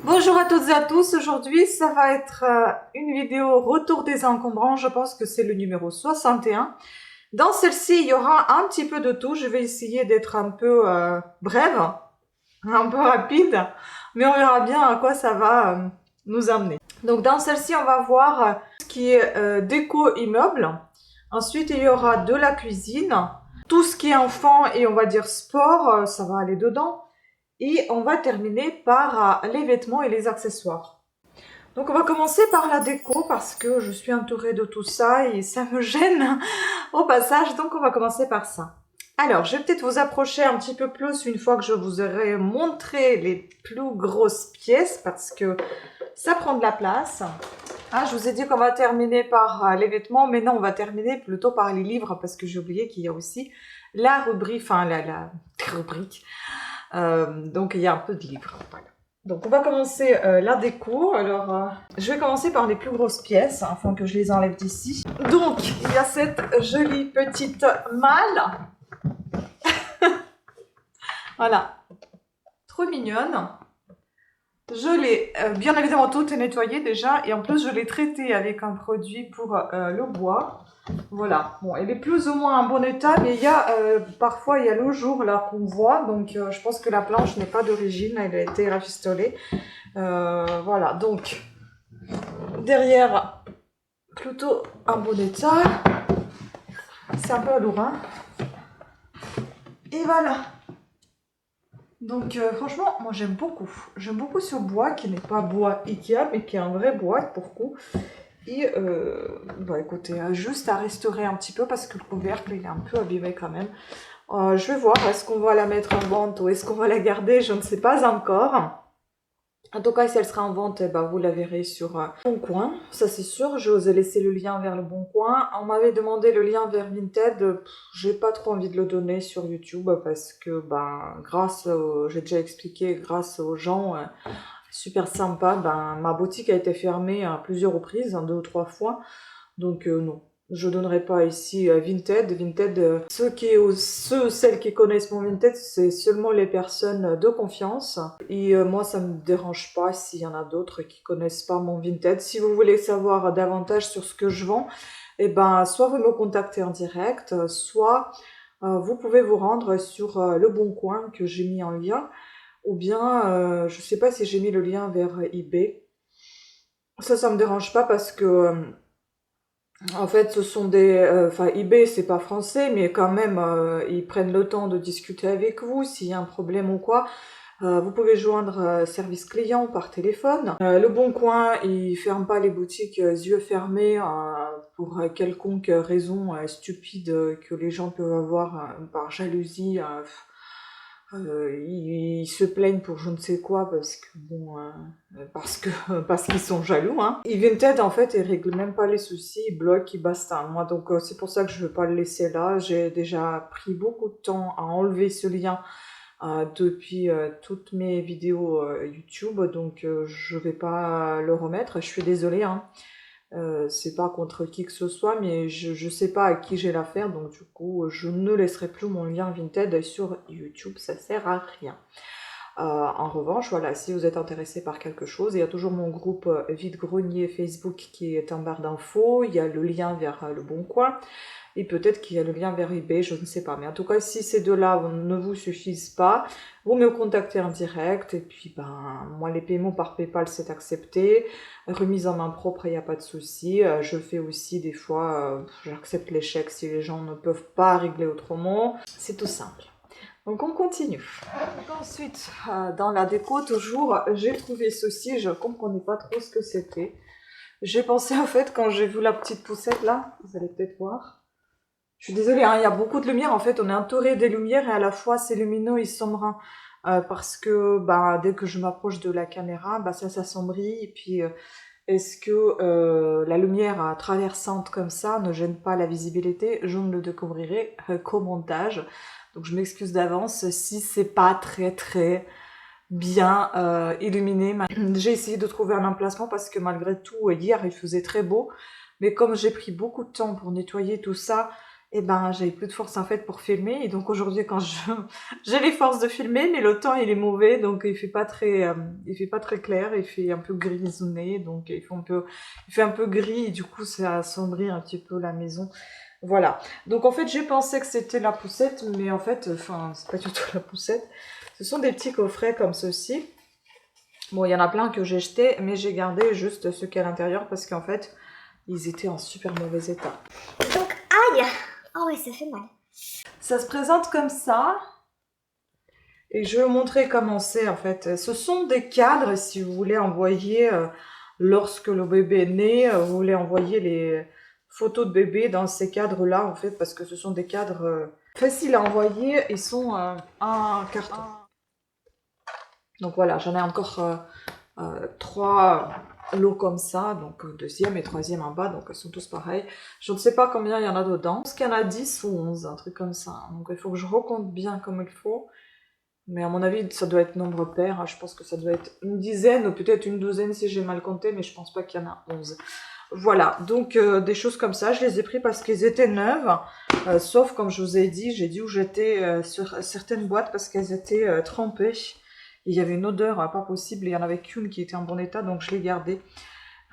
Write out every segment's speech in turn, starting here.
Bonjour à toutes et à tous, aujourd'hui ça va être une vidéo retour des encombrants, je pense que c'est le numéro 61. Dans celle-ci il y aura un petit peu de tout, je vais essayer d'être un peu brève, un peu rapide, mais on verra bien à quoi ça va nous amener. Donc dans celle-ci on va voir ce qui est déco immeuble, ensuite il y aura de la cuisine, tout ce qui est enfant et on va dire sport, ça va aller dedans. Et on va terminer par les vêtements et les accessoires. Donc on va commencer par la déco parce que je suis entourée de tout ça et ça me gêne au passage. Donc on va commencer par ça. Alors je vais peut-être vous approcher un petit peu plus une fois que je vous aurai montré les plus grosses pièces parce que ça prend de la place. Ah, je vous ai dit qu'on va terminer par les vêtements, mais non, on va terminer plutôt par les livres parce que j'ai oublié qu'il y a aussi la rubrique, enfin la rubrique. Donc il y a un peu de livres. Voilà. Donc on va commencer la déco. Alors je vais commencer par les plus grosses pièces afin que je les enlève d'ici. Donc il y a cette jolie petite malle. Voilà, trop mignonne. Je l'ai bien évidemment toute nettoyée déjà et en plus je l'ai traitée avec un produit pour le bois. Voilà, bon, elle est plus ou moins en bon état, mais il y a parfois il y a le jour là qu'on voit, donc je pense que la planche n'est pas d'origine, elle a été rafistolée. Voilà, donc derrière plutôt en bon état, c'est un peu lourd, hein. Et voilà. Donc franchement, moi j'aime beaucoup ce bois qui n'est pas bois Ikea, mais qui est un vrai bois pour coup. Et bah écoutez, juste à restaurer un petit peu parce que le couvercle il est un peu abîmé quand même. Je vais voir, est-ce qu'on va la mettre en vente ou est-ce qu'on va la garder, je ne sais pas encore. En tout cas, si elle sera en vente, eh ben, vous la verrez sur Bon Coin, ça c'est sûr. Je vous ai laissé le lien vers le Bon Coin. On m'avait demandé le lien vers Vinted. J'ai pas trop envie de le donner sur YouTube parce que, ben, j'ai déjà expliqué, grâce aux gens super sympas, ben, ma boutique a été fermée à plusieurs reprises, 2 ou 3 fois. Donc non, je donnerai pas ici Vinted. Vinted, celles qui connaissent mon Vinted, c'est seulement les personnes de confiance. Et moi, ça me dérange pas s'il y en a d'autres qui connaissent pas mon Vinted. Si vous voulez savoir davantage sur ce que je vends, eh ben, soit vous me contactez en direct, soit vous pouvez vous rendre sur Le Bon Coin que j'ai mis en lien. Ou bien, je sais pas si j'ai mis le lien vers eBay. Ça me dérange pas parce que en fait, ce sont enfin, eBay, c'est pas français, mais quand même, ils prennent le temps de discuter avec vous s'il y a un problème ou quoi. Vous pouvez joindre service client par téléphone. Le Bon Coin, ils ferment pas les boutiques yeux fermés pour quelconque raison stupide que les gens peuvent avoir par jalousie. Ils se plaignent pour je ne sais quoi parce que bon parce qu'ils sont jaloux, hein. Et Vinted en fait ils règlent même pas les soucis, ils bloquent, ils basta. Moi donc c'est pour ça que je veux pas le laisser là. J'ai déjà pris beaucoup de temps à enlever ce lien depuis toutes mes vidéos YouTube, donc je vais pas le remettre. Je suis désolée, hein. C'est pas contre qui que ce soit, mais je sais pas à qui j'ai l'affaire, donc du coup, je ne laisserai plus mon lien Vinted sur YouTube, ça sert à rien. En revanche, voilà, si vous êtes intéressé par quelque chose, il y a toujours mon groupe Vide-Grenier Facebook qui est en barre d'infos, il y a le lien vers Le Bon Coin, et peut-être qu'il y a le lien vers eBay, je ne sais pas. Mais en tout cas, si ces deux-là ne vous suffisent pas, vous me contactez en direct, et puis ben, moi les paiements par PayPal c'est accepté, remise en main propre, il n'y a pas de souci. Je fais aussi des fois, j'accepte les chèques si les gens ne peuvent pas régler autrement, c'est tout simple. Donc on continue. Donc ensuite, dans la déco toujours, j'ai trouvé ceci, je comprenais pas trop ce que c'était. J'ai pensé en fait quand j'ai vu la petite poussette là, vous allez peut-être voir. Je suis désolée, hein, il y a beaucoup de lumière en fait, on est entouré des lumières et à la fois c'est lumineux et sombre. Parce que bah, dès que je m'approche de la caméra, bah, ça s'assombrit et puis est-ce que la lumière traversante comme ça ne gêne pas la visibilité? Je ne le découvrirai qu'au montage. Donc je m'excuse d'avance si c'est pas très bien illuminé. J'ai essayé de trouver un emplacement parce que malgré tout, hier il faisait très beau. Mais comme j'ai pris beaucoup de temps pour nettoyer tout ça, et ben j'avais plus de force en fait pour filmer. Et donc aujourd'hui quand j'ai les forces de filmer, mais le temps il est mauvais, donc il fait pas très clair, il fait un peu grisonné, donc il fait un peu gris et du coup ça assombrit un petit peu la maison. Voilà. Donc en fait j'ai pensé que c'était la poussette, mais en fait, enfin c'est pas du tout la poussette. Ce sont des petits coffrets comme ceci. Bon, il y en a plein que j'ai jetés, mais j'ai gardé juste ceux qui à l'intérieur parce qu'en fait, ils étaient en super mauvais état. Donc, aïe! Oh ouais, ça fait mal. Ça se présente comme ça. Et je vais vous montrer comment c'est en fait. Ce sont des cadres, si vous voulez envoyer, lorsque le bébé est né, vous voulez envoyer les photos de bébé dans ces cadres-là en fait, parce que ce sont des cadres faciles à envoyer. Ils sont un carton. Donc voilà, j'en ai encore 3 lots comme ça, donc deuxième et troisième en bas, donc elles sont tous pareils. Je ne sais pas combien il y en a dedans. Je pense qu'il y en a 10 ou 11, un truc comme ça. Donc il faut que je recompte bien comme il faut. Mais à mon avis, ça doit être nombre pair. Je pense que ça doit être une dizaine ou peut-être une douzaine si j'ai mal compté, mais je pense pas qu'il y en a 11. Voilà, donc des choses comme ça, je les ai pris parce qu'ils étaient neuves, sauf comme je vous ai dit, j'ai dû jeter sur certaines boîtes parce qu'elles étaient trempées. Il y avait une odeur pas possible, et il y en avait qu'une qui était en bon état, donc je l'ai gardée.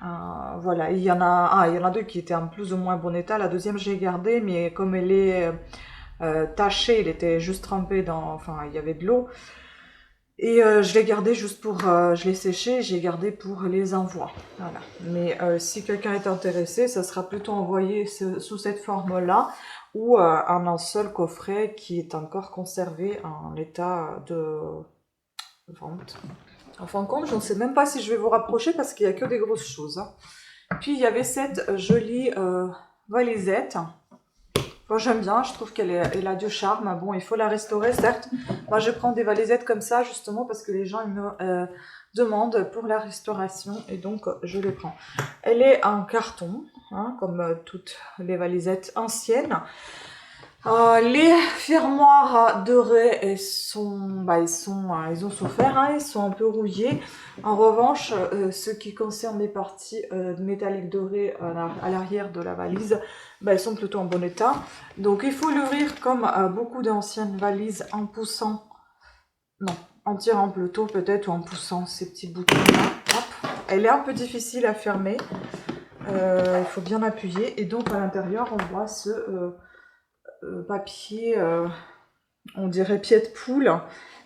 Voilà, il y en a 2 qui étaient en plus ou moins bon état. La deuxième, j'ai gardée, mais comme elle est tachée, elle était juste trempée dans... Enfin, il y avait de l'eau. Et je l'ai gardée juste pour... je l'ai séchée et j'ai gardé pour les envois. Voilà. Mais si quelqu'un est intéressé, ça sera plutôt envoyé sous cette forme-là ou en un seul coffret qui est encore conservé en état de vente. En fin de compte, je ne sais même pas si je vais vous rapprocher parce qu'il n'y a que des grosses choses. Hein. Puis il y avait cette jolie valisette. Moi j'aime bien, je trouve elle a du charme. Bon, il faut la restaurer, certes. Moi je prends des valisettes comme ça justement parce que les gens ils me demandent pour la restauration et donc je les prends. Elle est en carton, hein, comme toutes les valisettes anciennes. Les fermoirs dorés, ils ont souffert, hein, ils sont un peu rouillés. En revanche, ce qui concerne les parties métalliques dorées à l'arrière de la valise, elles sont plutôt en bon état. Donc il faut l'ouvrir comme beaucoup d'anciennes valises en poussant, non, en tirant plutôt peut-être ou en poussant ces petits boutons-là. Hop. Elle est un peu difficile à fermer, il faut bien appuyer et donc à l'intérieur on voit ce... papier, on dirait pied de poule,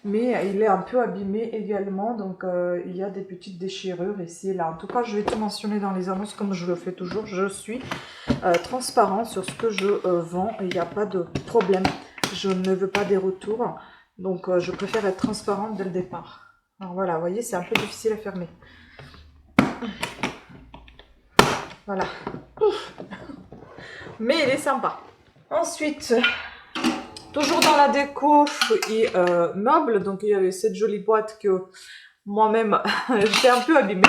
mais il est un peu abîmé également, donc il y a des petites déchirures ici et là. En tout cas, je vais tout mentionner dans les annonces comme je le fais toujours. Je suis transparente sur ce que je vends, il n'y a pas de problème. Je ne veux pas des retours, donc je préfère être transparente dès le départ. Alors voilà, vous voyez, c'est un peu difficile à fermer. Voilà. Ouf. Mais il est sympa. Ensuite, toujours dans la déco et meubles, donc il y avait cette jolie boîte que moi-même j'ai un peu abîmée.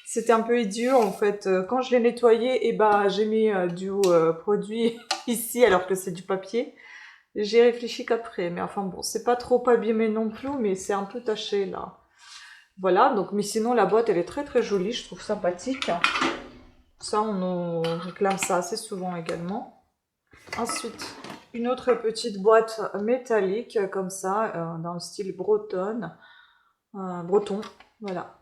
C'était un peu idiot en fait. Quand je l'ai nettoyée, et bah j'ai mis du produit ici alors que c'est du papier. J'ai réfléchi qu'après, mais enfin bon, c'est pas trop abîmé non plus, mais c'est un peu taché là. Voilà, donc mais sinon la boîte elle est très très jolie, je trouve sympathique. Ça on nous réclame ça assez souvent également. Ensuite, une autre petite boîte métallique comme ça, dans le style breton, voilà.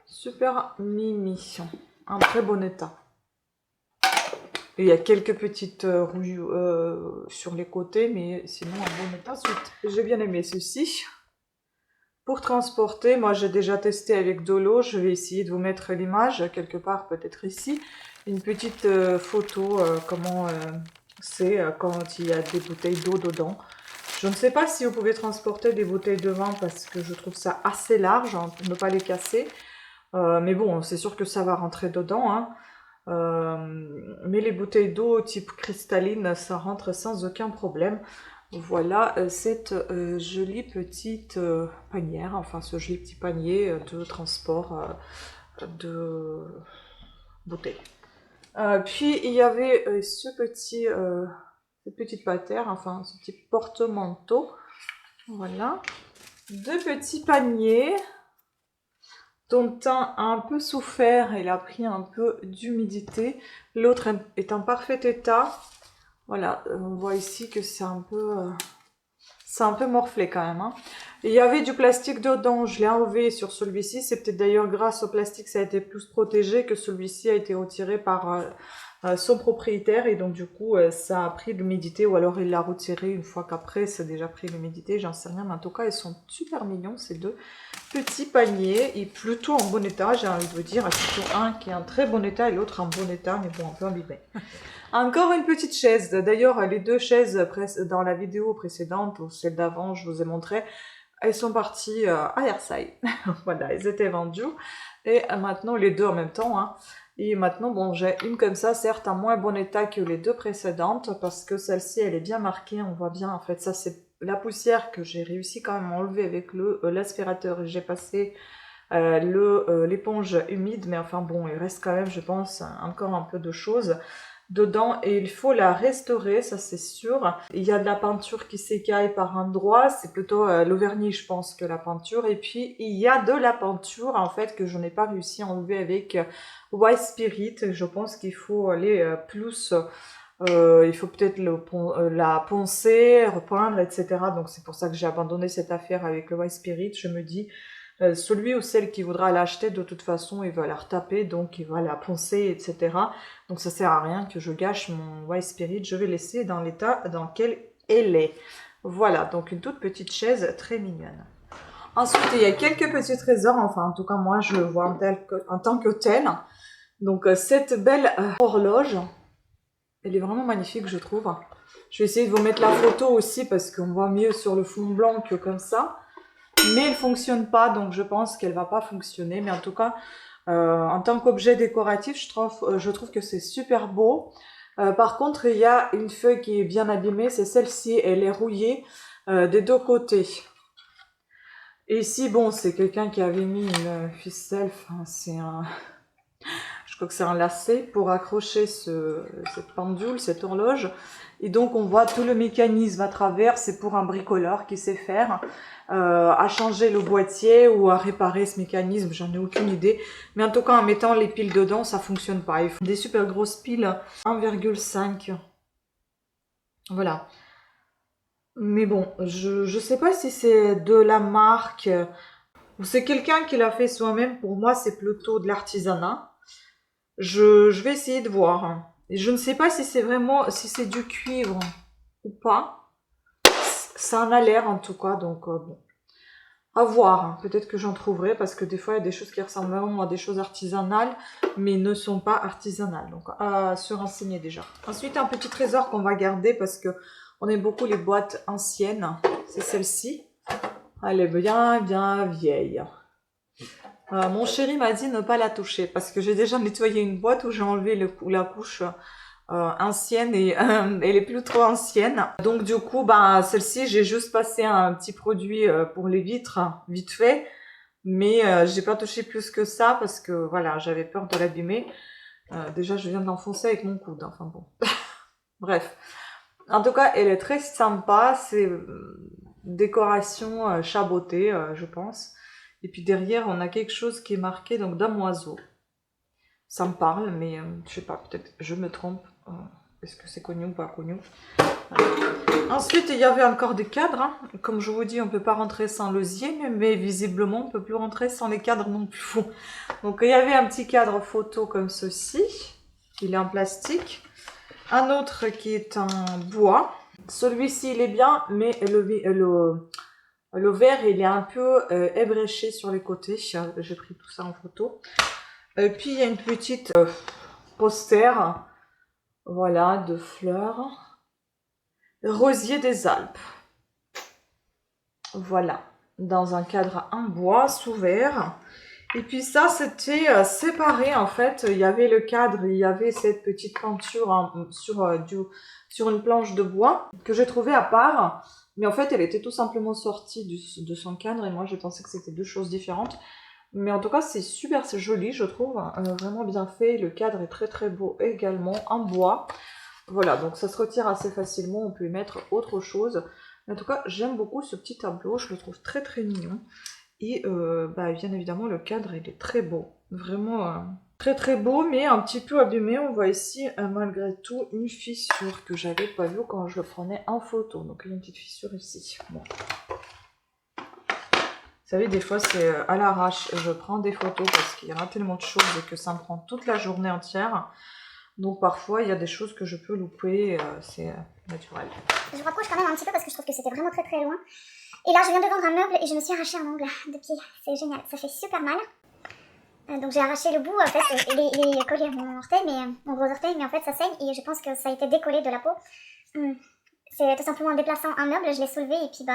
Super mimi, en très bon état. Et il y a quelques petites rouges sur les côtés, mais sinon en bon état. Ensuite, j'ai bien aimé ceci. Pour transporter, moi j'ai déjà testé avec de l'eau, je vais essayer de vous mettre l'image quelque part, peut-être ici. Une petite photo, comment c'est quand il y a des bouteilles d'eau dedans. Je ne sais pas si vous pouvez transporter des bouteilles de vin parce que je trouve ça assez large hein, pour ne pas les casser. Mais bon, c'est sûr que ça va rentrer dedans. Hein. Mais les bouteilles d'eau type cristalline, ça rentre sans aucun problème. Voilà cette jolie petite panière, enfin ce joli petit panier de transport de bouteilles. Puis il y avait cette petite patère, enfin ce petit porte-manteau. Voilà. 2 petits paniers Ton teint a un peu souffert, il a pris un peu d'humidité. L'autre est en parfait état. Voilà, on voit ici que c'est un peu morflé quand même. Hein. Il y avait du plastique dedans, je l'ai enlevé sur celui-ci. C'est peut-être d'ailleurs grâce au plastique ça a été plus protégé que celui-ci a été retiré par son propriétaire. Et donc du coup ça a pris l'humidité ou alors il l'a retiré une fois qu'après ça a déjà pris l'humidité. J'en sais rien, mais en tout cas ils sont super mignons ces deux petits paniers. Et plutôt en bon état, j'ai envie de vous dire. Plutôt un qui est en très bon état et l'autre en bon état, mais bon un peu abîmé. Encore une petite chaise. D'ailleurs, les deux chaises dans la vidéo précédente, ou celle d'avant, je vous ai montré, elles sont parties à Versailles. Voilà, elles étaient vendues. Et maintenant, les deux en même temps. Hein. Et maintenant, bon, j'ai une comme ça, certes en moins bon état que les deux précédentes, parce que celle-ci, elle est bien marquée. On voit bien, en fait, ça c'est la poussière que j'ai réussi quand même à enlever avec l'aspirateur. J'ai passé l'éponge humide, mais enfin bon, il reste quand même, je pense, encore un peu de choses dedans et il faut la restaurer, ça c'est sûr. Il y a de la peinture qui s'écaille par endroits, c'est plutôt le vernis je pense que la peinture. Et puis il y a de la peinture en fait que je n'ai pas réussi à enlever avec White Spirit. Je pense qu'il faut aller plus... il faut peut-être la poncer, repeindre, etc. Donc c'est pour ça que j'ai abandonné cette affaire avec le White Spirit. Je me dis, celui ou celle qui voudra l'acheter, de toute façon, il va la retaper, donc il va la poncer, etc. Donc ça sert à rien que je gâche mon White Spirit. Je vais laisser dans l'état dans lequel elle est. Voilà, donc une toute petite chaise très mignonne. Ensuite, il y a quelques petits trésors. Enfin, en tout cas, moi, je le vois en tant que tel. Donc cette belle horloge. Elle est vraiment magnifique, je trouve. Je vais essayer de vous mettre la photo aussi parce qu'on voit mieux sur le fond blanc que comme ça. Mais elle fonctionne pas, donc je pense qu'elle va pas fonctionner. Mais en tout cas, en tant qu'objet décoratif, je trouve que c'est super beau. Par contre, il y a une feuille qui est bien abîmée, c'est celle-ci. Elle est rouillée des deux côtés. Et ici, bon, c'est quelqu'un qui avait mis une ficelle. Enfin, c'est un... Je crois que c'est un lacet pour accrocher cette pendule, cette horloge. Et donc on voit tout le mécanisme à travers. C'est pour un bricoleur qui sait faire. À changer le boîtier ou à réparer ce mécanisme, j'en ai aucune idée. Mais en tout cas en mettant les piles dedans, ça fonctionne pas. Il faut des super grosses piles 1,5. Voilà. Mais bon, je sais pas si c'est de la marque ou c'est quelqu'un qui l'a fait soi-même. Pour moi, c'est plutôt de l'artisanat. Je vais essayer de voir. Et je ne sais pas si c'est vraiment, si c'est du cuivre ou pas. Ça en a l'air en tout cas, donc bon. À voir. Peut-être que j'en trouverai parce que des fois il y a des choses qui ressemblent vraiment à des choses artisanales, mais ne sont pas artisanales. Donc à se renseigner déjà. Ensuite, un petit trésor qu'on va garder parce que on aime beaucoup les boîtes anciennes. C'est celle-ci. Elle est bien, bien vieille. Mon chéri m'a dit ne pas la toucher parce que j'ai déjà nettoyé une boîte où j'ai enlevé la couche ancienne et elle est plus trop ancienne. Donc du coup, bah, celle-ci, j'ai juste passé un petit produit pour les vitres, vite fait. Mais j'ai pas touché plus que ça parce que voilà, j'avais peur de l'abîmer. Déjà, je viens de l'enfoncer avec mon coude. Enfin bon. Bref. En tout cas, elle est très sympa. C'est décoration chabotée, je pense. Et puis derrière, on a quelque chose qui est marqué donc damoiseau. Ça me parle, mais je sais pas, peut-être je me trompe. Est-ce que c'est connu ou pas connu? Voilà. Ensuite, il y avait encore des cadres. Hein. Comme je vous dis, on ne peut pas rentrer sans l'osier, mais visiblement, on ne peut plus rentrer sans les cadres non plus. Donc, il y avait un petit cadre photo comme ceci. Il est en plastique. Un autre qui est en bois. Celui-ci, il est bien, mais le verre, il est un peu ébréché sur les côtés. J'ai pris tout ça en photo. Et puis, il y a une petite poster, voilà, de fleurs. Rosier des Alpes. Voilà, dans un cadre en bois, sous verre. Et puis ça, c'était séparé en fait. Il y avait le cadre, il y avait cette petite peinture sur une planche de bois que j'ai trouvée à part. Mais en fait, elle était tout simplement sortie de son cadre et moi, je pensais que c'était deux choses différentes. Mais en tout cas, c'est super, c'est joli, je trouve. Vraiment bien fait. Le cadre est très très beau également, en bois. Voilà, donc ça se retire assez facilement. On peut y mettre autre chose. En tout cas, j'aime beaucoup ce petit tableau. Je le trouve très très mignon. Et bien évidemment, le cadre, il est très beau. Vraiment très très beau, mais un petit peu abîmé. On voit ici, malgré tout, une fissure que j'avais pas vue quand je le prenais en photo. Donc, il y a une petite fissure ici. Bon. Vous savez, des fois, c'est à l'arrache. Je prends des photos parce qu'il y a tellement de choses et que ça me prend toute la journée entière. Donc, parfois, il y a des choses que je peux louper. C'est naturel. Je rapproche quand même un petit peu parce que je trouve que c'était vraiment très très loin. Et là, je viens de vendre un meuble et je me suis arraché un ongle de pied. C'est génial, ça fait super mal. Donc j'ai arraché le bout, en fait, il est collé à mon orteil, mon gros orteil, mais en fait ça saigne et je pense que ça a été décollé de la peau. C'est tout simplement en déplaçant un meuble, je l'ai soulevé et puis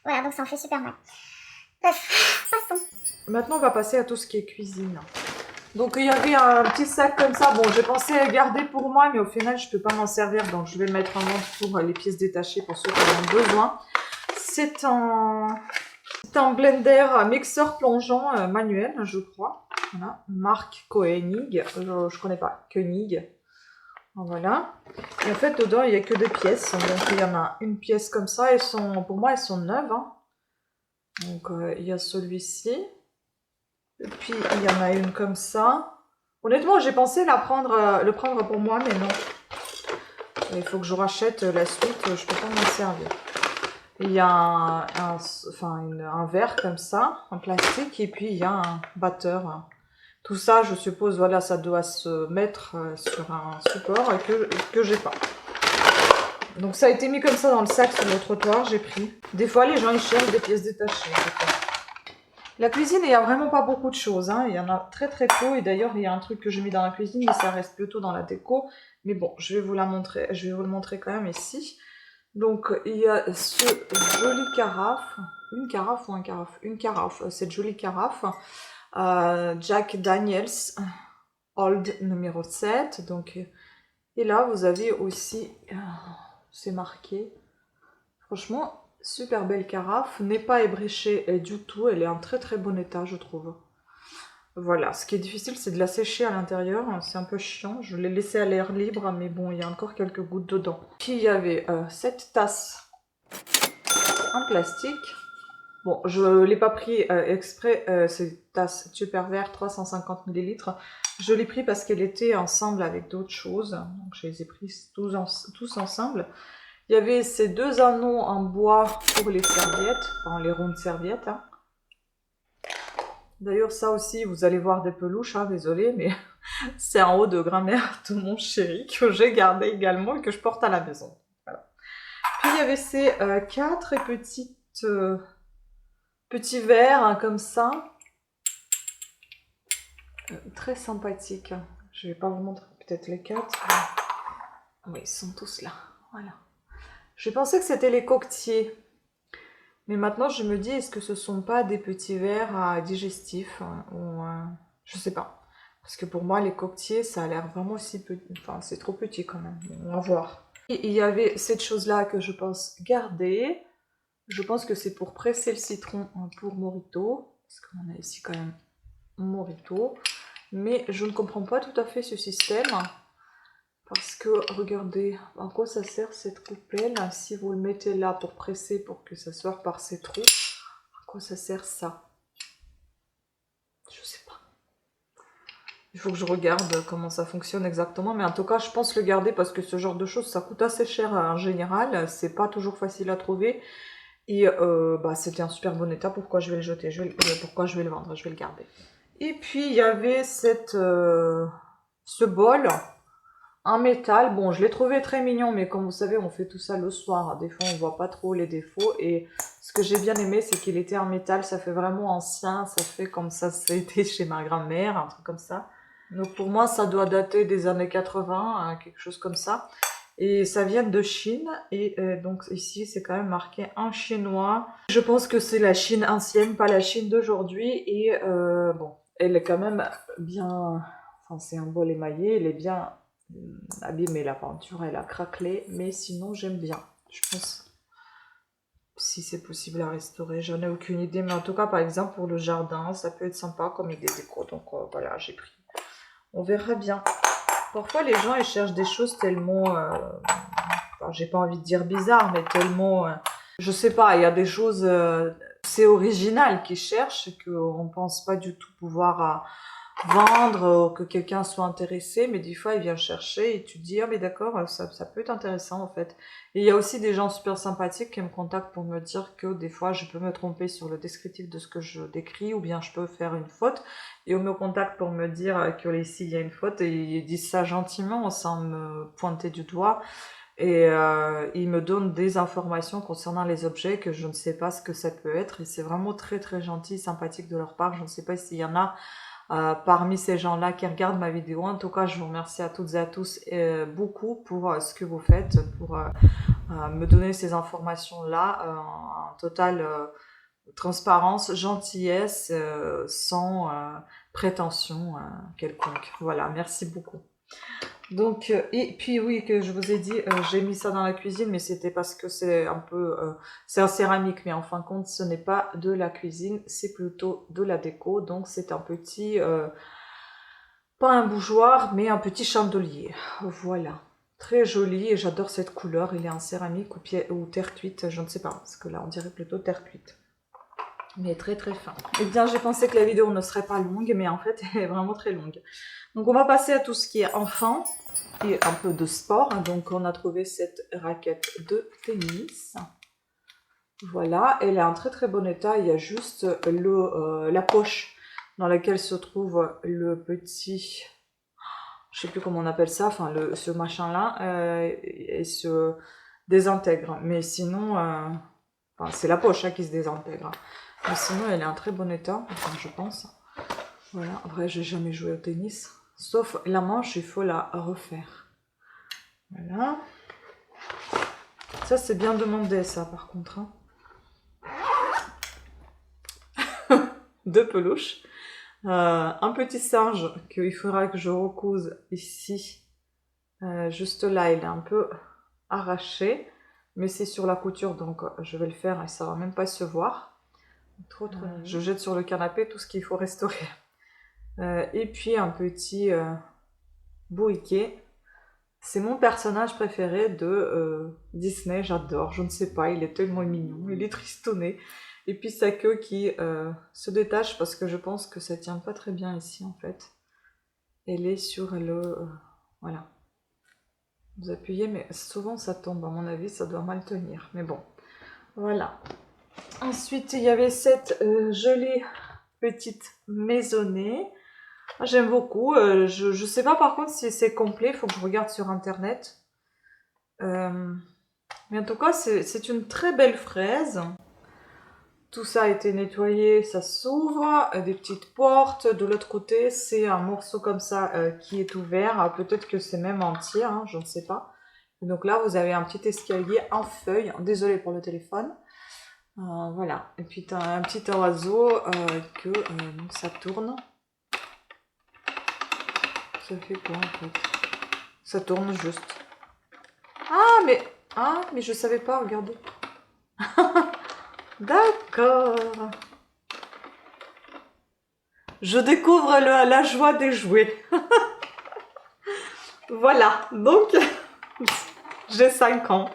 voilà, donc ça en fait super mal. Bref, passons. Maintenant, on va passer à tout ce qui est cuisine. Donc, il y avait un petit sac comme ça. Bon, j'ai pensé garder pour moi, mais au final, je peux pas m'en servir. Donc, je vais le mettre en vente pour les pièces détachées pour ceux qui en ont besoin. C'est un blender, un mixeur plongeant manuel, je crois. Voilà, marque Koenig. Je connais pas, Koenig. Voilà. Et en fait, dedans, il n'y a que des pièces. Donc, il y en a une pièce comme ça. Pour moi, elles sont neuves. Hein. Donc, il y a celui-ci. Et puis, il y en a une comme ça. Honnêtement, j'ai pensé le prendre pour moi, mais non. Il faut que je rachète la suite. Je peux pas m'en servir. Il y a un verre comme ça, en plastique. Et puis, il y a un batteur. Tout ça, je suppose, voilà, ça doit se mettre sur un support que j'ai pas. Donc ça a été mis comme ça dans le sac sur le trottoir, j'ai pris. Des fois, les gens, ils cherchent des pièces détachées. La cuisine, il n'y a vraiment pas beaucoup de choses. Hein. Il y en a très très peu. Et d'ailleurs, il y a un truc que j'ai mis dans la cuisine, mais ça reste plutôt dans la déco. Mais bon, je vais vous le montrer quand même ici. Donc, il y a ce joli carafe. Une carafe ou un carafe? Une carafe. Cette jolie carafe. Jack Daniels Old numéro 7. Donc, et là, vous avez aussi, c'est marqué, franchement, super belle carafe, n'est pas ébréchée du tout, elle est en très très bon état, je trouve. Voilà, ce qui est difficile, c'est de la sécher à l'intérieur, c'est un peu chiant, je l'ai laissée à l'air libre, mais bon, il y a encore quelques gouttes dedans. Puis il y avait cette tasse en plastique. Bon, je ne l'ai pas pris exprès, cette tasse Tupperware 350 ml. Je l'ai pris parce qu'elle était ensemble avec d'autres choses. Donc je les ai pris tous ensemble. Il y avait ces deux anneaux en bois pour les serviettes, enfin les rondes serviettes. Hein. D'ailleurs, ça aussi, vous allez voir des peluches, hein, désolé, mais c'est en haut de grand-mère de mon chéri que j'ai gardé également et que je porte à la maison. Voilà. Puis il y avait ces quatre petits verres hein, comme ça. Très sympathiques. Je vais pas vous montrer peut-être les quatre. Oui, ils sont tous là. Voilà. Je pensais que c'était les coquetiers. Mais maintenant, je me dis, est-ce que ce sont pas des petits verres digestifs ou je sais pas. Parce que pour moi, les coquetiers, ça a l'air vraiment si petit. Enfin, c'est trop petit quand même. On va voir. Et il y avait cette chose-là que je pense garder. Je pense que c'est pour presser le citron pour Morito. Parce qu'on a ici quand même Morito. Mais je ne comprends pas tout à fait ce système. Parce que, regardez, à quoi ça sert cette coupelle? Si vous le mettez là pour presser, pour que ça sorte par ces trous, à quoi ça sert ça? Je sais pas. Il faut que je regarde comment ça fonctionne exactement. Mais en tout cas, je pense le garder parce que ce genre de choses, ça coûte assez cher en général. C'est pas toujours facile à trouver. Et c'était en super bon état. Pourquoi je vais le jeter? Pourquoi je vais le vendre? Je vais le garder. Et puis, il y avait ce bol en métal. Bon, je l'ai trouvé très mignon, mais comme vous savez, on fait tout ça le soir. Des fois, on voit pas trop les défauts. Et ce que j'ai bien aimé, c'est qu'il était en métal. Ça fait vraiment ancien. Ça fait comme ça c'était chez ma grand-mère, un truc comme ça. Donc pour moi, ça doit dater des années 80, quelque chose comme ça. Et ça vient de Chine. Et donc ici, c'est quand même marqué en chinois. Je pense que c'est la Chine ancienne, pas la Chine d'aujourd'hui. Et bon, elle est quand même bien... Enfin, c'est un bol émaillé. Elle est bien abîmée, la peinture. Elle a craquelé. Mais sinon, j'aime bien. Je pense... Si c'est possible à restaurer, j'en ai aucune idée. Mais en tout cas, par exemple, pour le jardin, ça peut être sympa comme idée déco. Donc voilà, j'ai pris. On verra bien. Parfois, les gens, ils cherchent des choses tellement... enfin, j'ai pas envie de dire bizarres, mais tellement... je sais pas, il y a des choses c'est original qu'ils cherchent et qu'on ne pense pas du tout pouvoir vendre, que quelqu'un soit intéressé, mais des fois il vient chercher et tu te dis ah mais d'accord, ça peut être intéressant en fait. Et il y a aussi des gens super sympathiques qui me contactent pour me dire que des fois je peux me tromper sur le descriptif de ce que je décris ou bien je peux faire une faute et on me contacte pour me dire que ici il y a une faute et ils disent ça gentiment sans me pointer du doigt et ils me donnent des informations concernant les objets que je ne sais pas ce que ça peut être et c'est vraiment très très gentil, sympathique de leur part. Je ne sais pas s'il y en a parmi ces gens-là qui regardent ma vidéo. En tout cas, je vous remercie à toutes et à tous beaucoup pour ce que vous faites, pour me donner ces informations-là en totale transparence, gentillesse, sans prétention quelconque. Voilà, merci beaucoup. Donc, et puis oui, que je vous ai dit, j'ai mis ça dans la cuisine, mais c'était parce que c'est un peu, c'est en céramique, mais en fin de compte, ce n'est pas de la cuisine, c'est plutôt de la déco. Donc c'est un petit, pas un bougeoir, mais un petit chandelier. Voilà, très joli et j'adore cette couleur. Il est en céramique ou terre cuite, je ne sais pas, parce que là on dirait plutôt terre cuite. Mais très très fin. Eh bien, j'ai pensé que la vidéo ne serait pas longue, mais en fait, elle est vraiment très longue. Donc, on va passer à tout ce qui est enfant et un peu de sport. Donc, on a trouvé cette raquette de tennis. Voilà, elle est en très très bon état. Il y a juste la poche dans laquelle se trouve le petit... Je sais plus comment on appelle ça, enfin, ce machin-là, et se désintègre. Mais sinon, enfin, c'est la poche qui se désintègre. Mais sinon, elle est en très bon état, enfin, je pense. Voilà, après, j'ai jamais joué au tennis. Sauf la manche, il faut la refaire. Voilà. Ça, c'est bien demandé, ça, par contre. Hein. Deux peluches. Un petit singe qu'il faudra que je recouse ici. Juste là, il est un peu arraché. Mais c'est sur la couture, donc je vais le faire et ça va même pas se voir. Trop. Je jette sur le canapé tout ce qu'il faut restaurer. Et puis un petit bourriquet. C'est mon personnage préféré de Disney, j'adore. Je ne sais pas, il est tellement mignon, il est tristonné. Et puis sa queue qui se détache parce que je pense que ça tient pas très bien ici en fait. Elle est sur le... voilà. Vous appuyez, mais souvent ça tombe. À mon avis, ça doit mal tenir. Mais bon, voilà. Ensuite, il y avait cette jolie petite maisonnée. J'aime beaucoup. Je sais pas par contre si c'est complet. Il faut que je regarde sur internet. Mais en tout cas, c'est une très belle fraise. Tout ça a été nettoyé, ça s'ouvre, des petites portes. De l'autre côté, c'est un morceau comme ça qui est ouvert. Peut-être que c'est même entier, hein, je ne sais pas. Et donc là, vous avez un petit escalier en feuilles. Désolée pour le téléphone. Voilà. Et puis, tu as un petit oiseau donc ça tourne. Ça fait quoi en fait? Ça tourne juste. Ah, mais je savais pas, regardez. D'accord. Je découvre la joie des jouets. Voilà, donc j'ai 5 ans.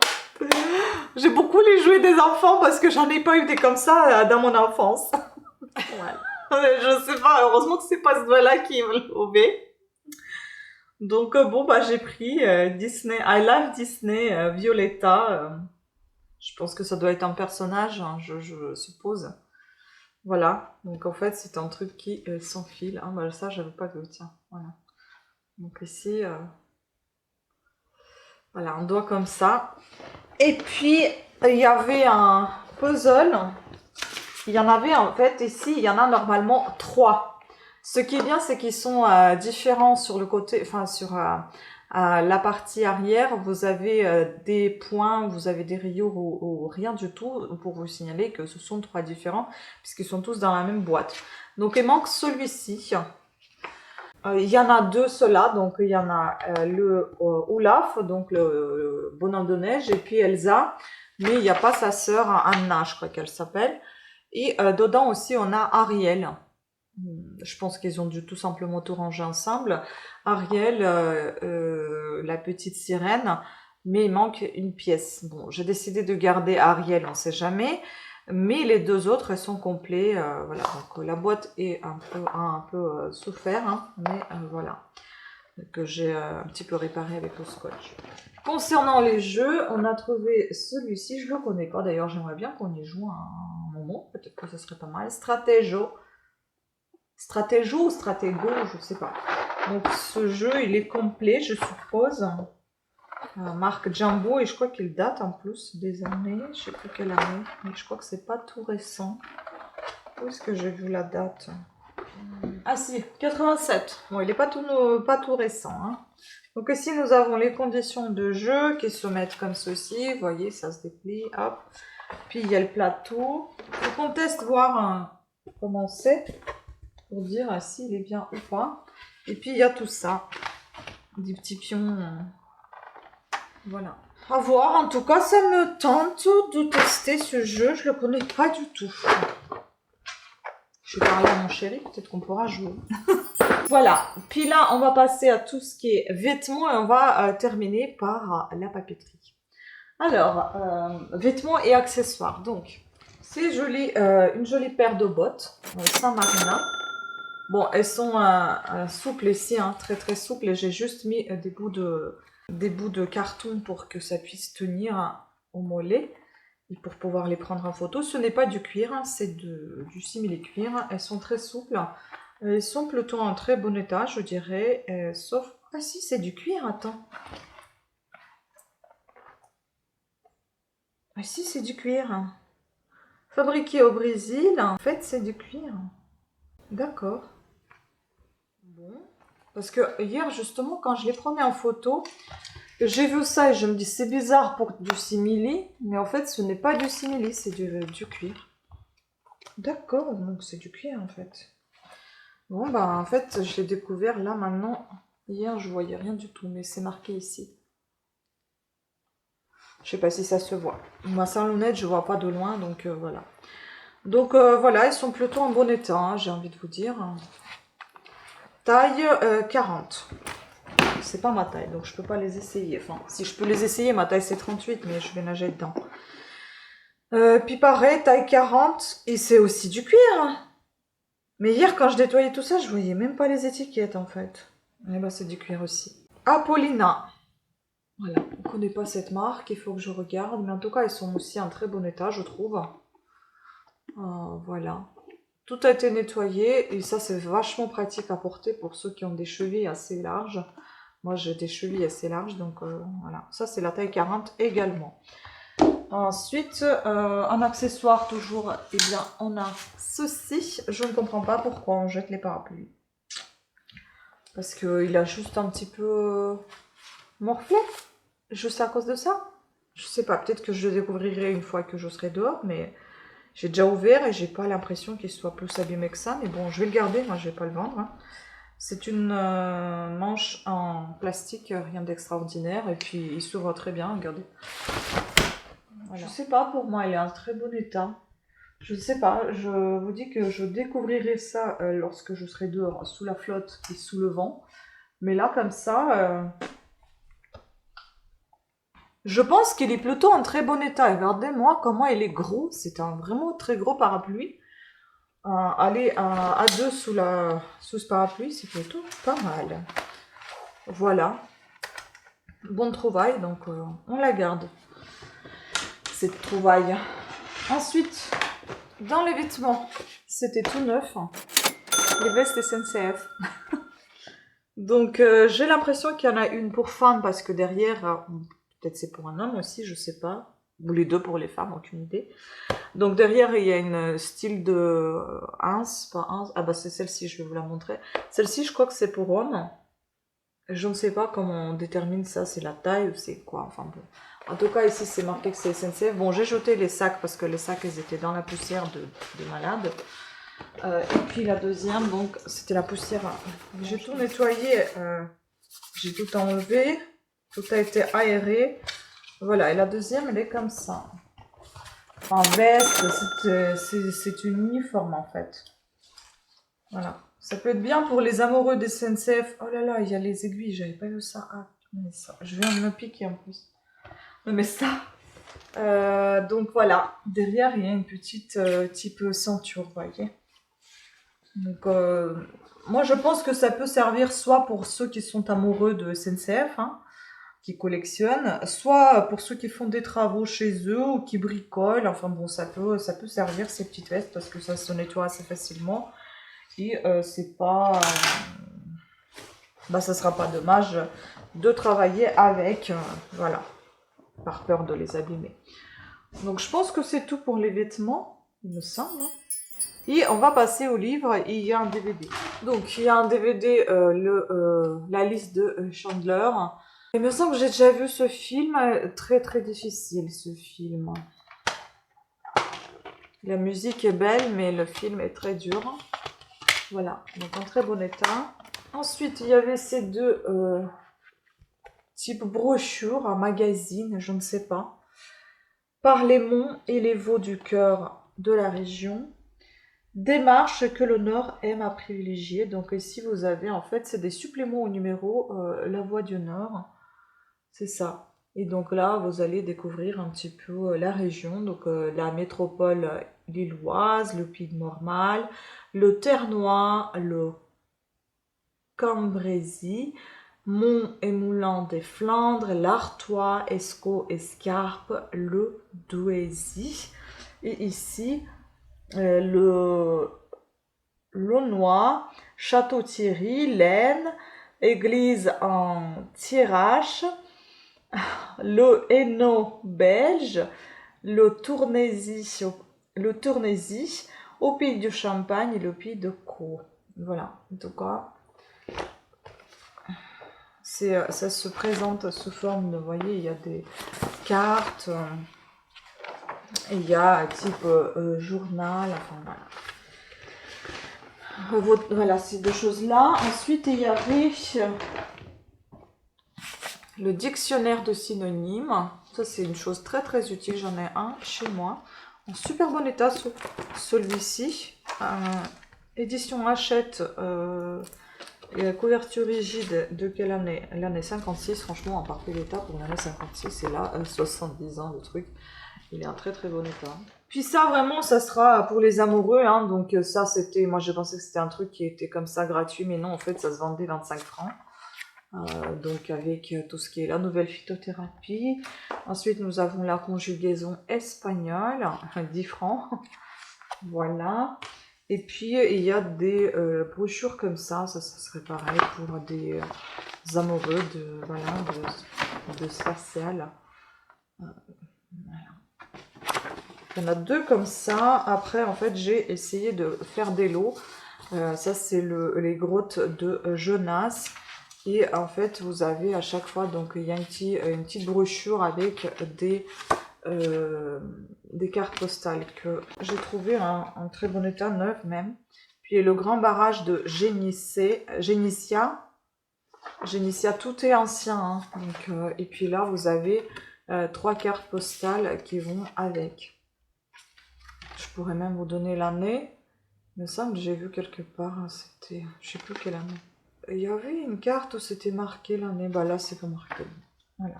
J'ai beaucoup les jouets des enfants parce que j'en ai pas eu des comme ça dans mon enfance. Voilà. Je sais pas, heureusement que c'est pas ce doigt-là qui me l'a sauvé. Donc bon, bah j'ai pris Disney, I Love Disney, Violetta. Je pense que ça doit être un personnage, hein, je suppose. Voilà, donc en fait c'est un truc qui s'enfile. Ah bah ça j'avais pas vu, tiens, voilà. Donc ici, voilà, un doigt comme ça. Et puis il y avait un puzzle. Il y en avait en fait ici, il y en a normalement 3. Ce qui est bien, c'est qu'ils sont différents sur le côté, enfin sur la partie arrière. Vous avez des points, vous avez des rayures ou rien du tout pour vous signaler que ce sont 3 différents puisqu'ils sont tous dans la même boîte. Donc il manque celui-ci. Il y en a 2 ceux-là, donc il y en a le Olaf, donc le bonhomme de neige, et puis Elsa, mais il n'y a pas sa sœur Anna, je crois qu'elle s'appelle. Et dedans aussi on a Ariel. Je pense qu'ils ont dû tout simplement tout ranger ensemble. Ariel, la petite sirène, mais il manque une pièce. Bon, j'ai décidé de garder Ariel, on sait jamais. Mais les deux autres, elles sont complets. Voilà, donc la boîte est a un peu souffert, hein, mais voilà. Que j'ai un petit peu réparé avec le scotch. Concernant les jeux, on a trouvé celui-ci, je le connais pas d'ailleurs, j'aimerais bien qu'on y joue un moment, peut-être que ce serait pas mal. Stratégio ou Stratego, je sais pas. Donc ce jeu, il est complet, je suppose. Marque Jumbo, et je crois qu'il date en plus des années, je sais plus quelle année, mais je crois que c'est pas tout récent. Où est-ce que j'ai vu la date? Ah si, 87. Bon, il n'est pas tout récent. Hein. Donc ici, nous avons les conditions de jeu qui se mettent comme ceci. Vous voyez, ça se déplie. Hop. Puis il y a le plateau. Donc on teste voir comment c'est pour dire s'il est bien ou pas. Et puis il y a tout ça. Des petits pions. Voilà. À voir. En tout cas, ça me tente de tester ce jeu. Je ne le connais pas du tout. Je vais parler à mon chéri, peut-être qu'on pourra jouer. Voilà, puis là, on va passer à tout ce qui est vêtements et on va terminer par la papeterie. Alors, vêtements et accessoires. Donc, c'est joli, une jolie paire de bottes, Saint Marina. Bon, elles sont souples ici, hein, très très souples. Et j'ai juste mis des bouts de carton pour que ça puisse tenir au mollet. Et pour pouvoir les prendre en photo. Ce n'est pas du cuir, hein, c'est du simili-cuir. Elles sont très souples. Elles sont plutôt en très bon état, je dirais. Sauf... Ah si, c'est du cuir, attends. Ah si, c'est du cuir. Fabriqué au Brésil. En fait, c'est du cuir. D'accord. Bon. Parce que hier, justement, quand je les prenais en photo... J'ai vu ça et je me dis c'est bizarre pour du simili, mais en fait ce n'est pas du simili, c'est du cuir. D'accord, donc c'est du cuir en fait. Bon bah en fait je l'ai découvert là maintenant. Hier je voyais rien du tout, mais c'est marqué ici. Je sais pas si ça se voit. Moi sans lunettes je vois pas de loin, donc voilà. Donc voilà, ils sont plutôt en bon état, hein, j'ai envie de vous dire. Taille 40. C'est pas ma taille, donc je peux pas les essayer. Enfin, si je peux les essayer, ma taille c'est 38, mais je vais nager dedans. Puis pareil, taille 40, et c'est aussi du cuir. Mais hier, quand je nettoyais tout ça, je voyais même pas les étiquettes en fait. Et bah, c'est du cuir aussi. Apollina. Voilà, on connaît pas cette marque, il faut que je regarde. Mais en tout cas, ils sont aussi en très bon état, je trouve. Voilà. Tout a été nettoyé, et ça, c'est vachement pratique à porter pour ceux qui ont des chevilles assez larges. Moi, j'ai des chevilles assez larges, donc voilà. Ça, c'est la taille 40 également. Ensuite, en accessoire toujours, eh bien, on a ceci. Je ne comprends pas pourquoi on jette les parapluies. Parce qu'il a juste un petit peu morflé. Juste à cause de ça. Je sais pas, peut-être que je le découvrirai une fois que je serai dehors, mais j'ai déjà ouvert et j'ai pas l'impression qu'il soit plus abîmé que ça. Mais bon, je vais le garder, moi je vais pas le vendre. Hein. C'est une manche en plastique, rien d'extraordinaire. Et puis il s'ouvre très bien, regardez. Voilà. Je sais pas, pour moi, elle est en très bon état. Je ne sais pas, je vous dis que je découvrirai ça lorsque je serai dehors, sous la flotte et sous le vent. Mais là, comme ça, je pense qu'il est plutôt en très bon état. Regardez-moi comment il est gros. C'est un vraiment très gros parapluie. Aller à deux sous ce parapluie, c'est plutôt pas mal. Voilà. Bonne trouvaille, donc on la garde. Cette trouvaille. Ensuite, dans les vêtements, c'était tout neuf. Les vestes SNCF. Donc, j'ai l'impression qu'il y en a une pour femmes parce que derrière, peut-être c'est pour un homme aussi, je sais pas. Ou les deux pour les femmes, aucune idée. Donc, derrière, il y a une style de Hans, pas Hans. Ah bah, c'est celle-ci, je vais vous la montrer. Celle-ci, je crois que c'est pour homme. Je ne sais pas comment on détermine ça, c'est la taille ou c'est quoi, enfin bon. En tout cas, ici, c'est marqué que c'est SNCF. Bon, j'ai jeté les sacs parce que les sacs, ils étaient dans la poussière de malade. Et puis la deuxième, donc, c'était la poussière. J'ai tout nettoyé, j'ai tout enlevé, tout a été aéré. Voilà, et la deuxième, elle est comme ça. En veste, c'est une uniforme en fait. Voilà. Ça peut être bien pour les amoureux des SNCF. Oh là là, il y a les aiguilles, j'avais pas vu ça. Ah, mais ça, je viens de me piquer en plus. Non mais ça, Donc voilà, derrière il y a une petite type ceinture, vous voyez. Donc moi je pense que ça peut servir soit pour ceux qui sont amoureux de SNCF, hein, qui collectionnent, soit pour ceux qui font des travaux chez eux ou qui bricolent. Enfin bon, ça peut servir ces petites vestes parce que ça se nettoie assez facilement et c'est pas, bah ça sera pas dommage de travailler avec, voilà, par peur de les abîmer. Donc je pense que c'est tout pour les vêtements, il me semble. Et on va passer au livre et il y a un DVD. Donc il y a un DVD, la liste de Chandler. Il me semble que j'ai déjà vu ce film, très très difficile ce film. La musique est belle mais le film est très dur. Voilà, donc en très bon état. Ensuite il y avait ces deux types brochures, un magazine, je ne sais pas. Par les monts et les vaux du cœur de la région. Démarche que le Nord aime à privilégier. Donc ici vous avez en fait, c'est des suppléments au numéro La Voix du Nord. C'est ça. Et donc là, vous allez découvrir un petit peu la région, donc la métropole lilloise, le Puy de Mormal, le Ternois, le Cambrésis, Mont et Moulins des Flandres, l'Artois, Escaut, Escarpe, le Douaisis. Et ici, le Launois, Château-Thierry, l'Aisne, Église en Thiérache, le Hainaut belge, le Tournaisis au Pays du Champagne et le Pays de Caux. Voilà, en tout cas, ça se présente sous forme de, vous voyez, il y a des cartes, il y a type journal, enfin voilà. Voilà, ces deux choses-là. Ensuite, il y avait le dictionnaire de synonymes. Ça, c'est une chose très très utile. J'en ai un chez moi. En super bon état, celui-ci. Édition Hachette. Et la couverture rigide de quelle année? L'année 56. Franchement, en parfait état pour l'année 56. Et là, 70 ans, le truc. Il est en très très bon état. Puis ça, vraiment, ça sera pour les amoureux. Hein. Donc ça, c'était... Moi, j'ai pensé que c'était un truc qui était comme ça, gratuit. Mais non, en fait, ça se vendait 25 francs. Donc avec tout ce qui est la nouvelle phytothérapie. Ensuite, nous avons la conjugaison espagnole, 10 francs. Voilà. Et puis, il y a des brochures comme ça. Ça serait pareil pour des amoureux de, voilà, de spatial. Voilà. Il y en a deux comme ça. Après, en fait, j'ai essayé de faire des lots. Ça, c'est les grottes de Jonas. Et en fait, vous avez à chaque fois, donc il y a une petite brochure avec des cartes postales que j'ai trouvé en très bon état, neuve même. Puis le grand barrage de Génitia, tout est ancien. Hein. Donc, et puis là, vous avez 3 cartes postales qui vont avec. Je pourrais même vous donner l'année. Il me semble que j'ai vu quelque part, c'était, je sais plus quelle année. Il y avait une carte où c'était marqué l'année, bah là c'est pas marqué. Voilà.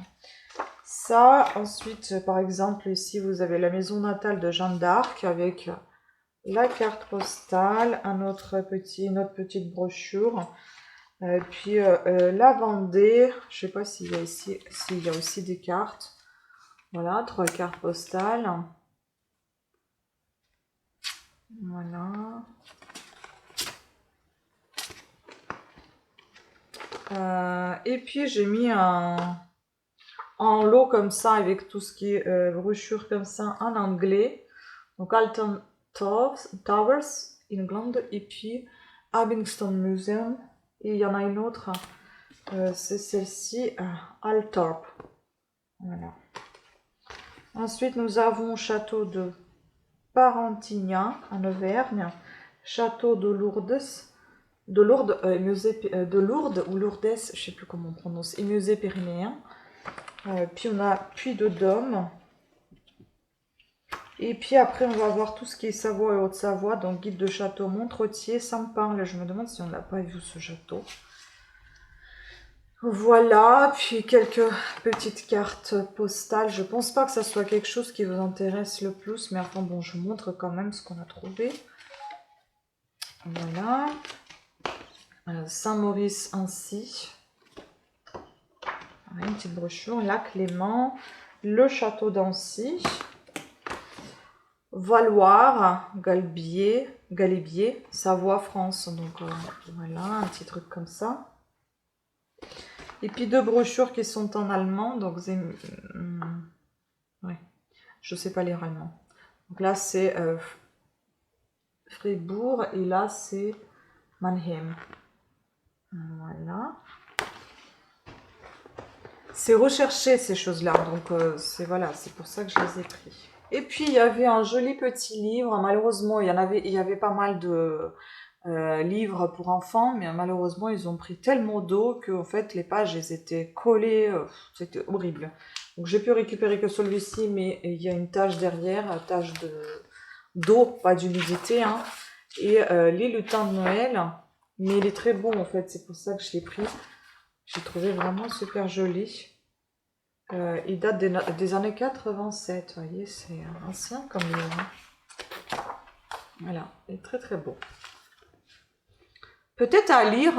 Ça, ensuite, par exemple, ici vous avez la maison natale de Jeanne d'Arc avec la carte postale, une autre petite brochure. Puis la Vendée, je sais pas s'il y a aussi des cartes. Voilà, 3 cartes postales. Voilà. Et puis j'ai mis en lot comme ça avec tout ce qui est brochure comme ça en anglais. Donc Alton Towers, England, et puis Abington Museum. Et il y en a une autre, c'est celle-ci, Althorp. Voilà. Ensuite nous avons Château de Parentignan en Auvergne, Château de Lourdes. De Lourdes ou Lourdes, je ne sais plus comment on prononce, et musée pyrénéen. Puis on a Puy de Dôme. Et puis après, on va voir tout ce qui est Savoie et Haute-Savoie, donc guide de château Montretier, Saint-Parle. Je me demande si on n'a pas vu ce château. Voilà, puis quelques petites cartes postales. Je pense pas que ça soit quelque chose qui vous intéresse le plus, mais enfin bon, je vous montre quand même ce qu'on a trouvé. Voilà. Saint-Maurice ainsi. Une petite brochure. Lac Léman. Le château d'Ancy. Valoir, Galibier, Savoie, France. Donc voilà, un petit truc comme ça. Et puis 2 brochures qui sont en allemand. Donc ouais, je sais pas lire allemand. Donc là c'est Fribourg et là c'est Mannheim. Voilà. C'est recherché ces choses-là, donc c'est voilà, c'est pour ça que je les ai pris. Et puis il y avait un joli petit livre. Malheureusement, il y avait pas mal de livres pour enfants, mais malheureusement ils ont pris tellement d'eau que en fait les pages elles étaient collées, c'était horrible. Donc j'ai pu récupérer que celui-ci, mais il y a une tache derrière, tache d'eau, pas d'humidité, hein. Et les lutins de Noël, mais il est très beau en fait, c'est pour ça que je l'ai pris. J'ai trouvé vraiment super joli. Il date des années 87, vous voyez, c'est ancien comme livre. Voilà, il est très très beau. Peut-être à lire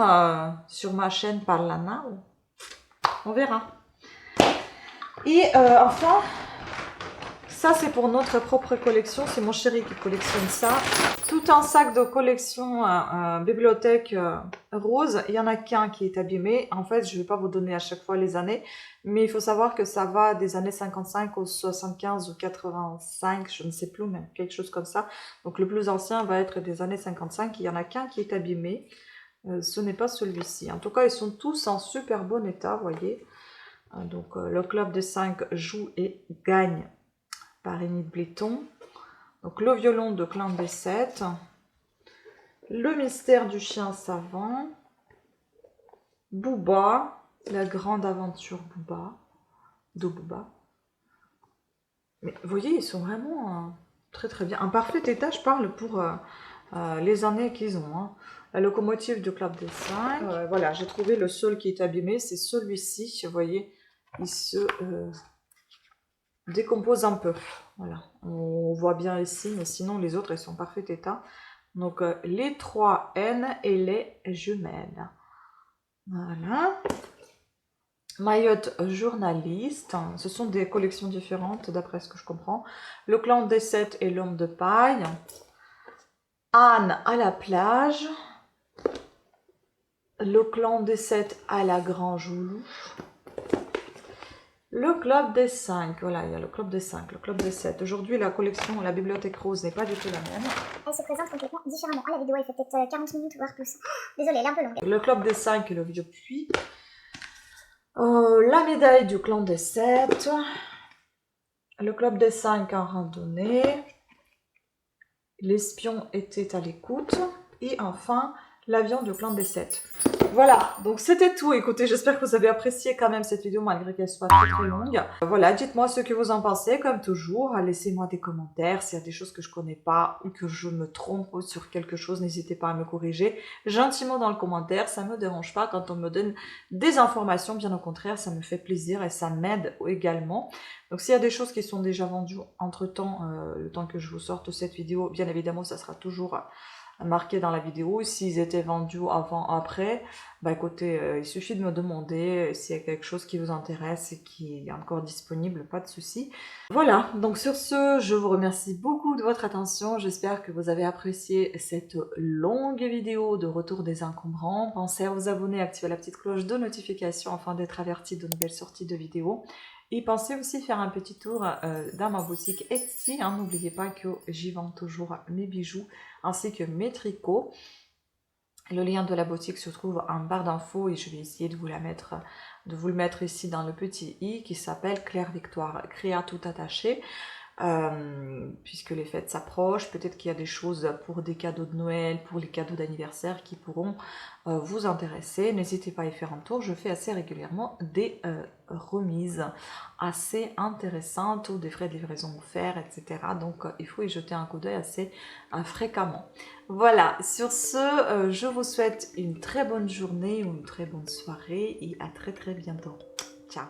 sur ma chaîne Parlana, on verra. Et enfin, ça c'est pour notre propre collection, c'est mon chéri qui collectionne ça. Tout un sac de collection bibliothèque rose, il y en a qu'un qui est abîmé. En fait, je ne vais pas vous donner à chaque fois les années, mais il faut savoir que ça va des années 55 aux 75 ou 85, je ne sais plus, mais quelque chose comme ça. Donc le plus ancien va être des années 55, il y en a qu'un qui est abîmé. Ce n'est pas celui-ci. En tout cas, ils sont tous en super bon état, vous voyez. Donc le club des 5 joue et gagne par Émile Bléton. Donc le violon de Clan des 7. Le mystère du chien savant. Booba, la grande aventure Booba. De Booba. Mais vous voyez, ils sont vraiment très très bien. En parfait état, je parle pour les années qu'ils ont. Hein. La locomotive du club des 5. Voilà, j'ai trouvé le seul qui est abîmé, c'est celui-ci. Vous voyez, il se décompose un peu. Voilà, on voit bien ici, mais sinon les autres, elles sont en parfait état. Donc les 3 N et les jumelles. Voilà. Mayotte journaliste. Ce sont des collections différentes, d'après ce que je comprends. Le clan des 7 et l'homme de paille. Anne à la plage. Le clan des 7 à la grange au loup. Le club des 5, voilà, il y a le club des 5, le club des 7. Aujourd'hui, la collection, la bibliothèque rose n'est pas du tout la même. Elle se présente complètement différemment. Ah, la vidéo, elle fait peut-être 40 minutes, voire plus. Désolée, elle est un peu longue. Le club des 5 et le vieux puits. La médaille du clan des 7. Le club des 5 en randonnée. L'espion était à l'écoute. Et enfin, l'avion du clan des 7. Voilà, donc c'était tout. Écoutez, j'espère que vous avez apprécié quand même cette vidéo malgré qu'elle soit très très longue. Voilà, dites-moi ce que vous en pensez, comme toujours. Laissez-moi des commentaires s'il y a des choses que je connais pas ou que je me trompe sur quelque chose. N'hésitez pas à me corriger gentiment dans le commentaire. Ça me dérange pas quand on me donne des informations. Bien au contraire, ça me fait plaisir et ça m'aide également. Donc s'il y a des choses qui sont déjà vendues entre-temps, le temps que je vous sorte cette vidéo, bien évidemment, ça sera toujours marqué dans la vidéo. S'ils étaient vendus avant, après, bah écoutez, il suffit de me demander s'il y a quelque chose qui vous intéresse et qui est encore disponible, pas de souci. Voilà, donc sur ce, je vous remercie beaucoup de votre attention. J'espère que vous avez apprécié cette longue vidéo de retour des encombrants. Pensez à vous abonner, activer la petite cloche de notification afin d'être averti de nouvelles sorties de vidéos. Et pensez aussi faire un petit tour dans ma boutique Etsy. Hein. N'oubliez pas que j'y vends toujours mes bijoux ainsi que mes tricots. Le lien de la boutique se trouve en barre d'infos et je vais essayer de vous le mettre ici dans le petit i qui s'appelle Claire Victoire Créa tout attaché. puisque les fêtes s'approchent. Peut-être qu'il y a des choses pour des cadeaux de Noël, pour les cadeaux d'anniversaire qui pourront vous intéresser. N'hésitez pas à y faire un tour. Je fais assez régulièrement des remises assez intéressantes ou des frais de livraison offerts, etc. Donc il faut y jeter un coup d'œil assez fréquemment. Voilà, sur ce, je vous souhaite une très bonne journée ou une très bonne soirée et à très bientôt. Ciao!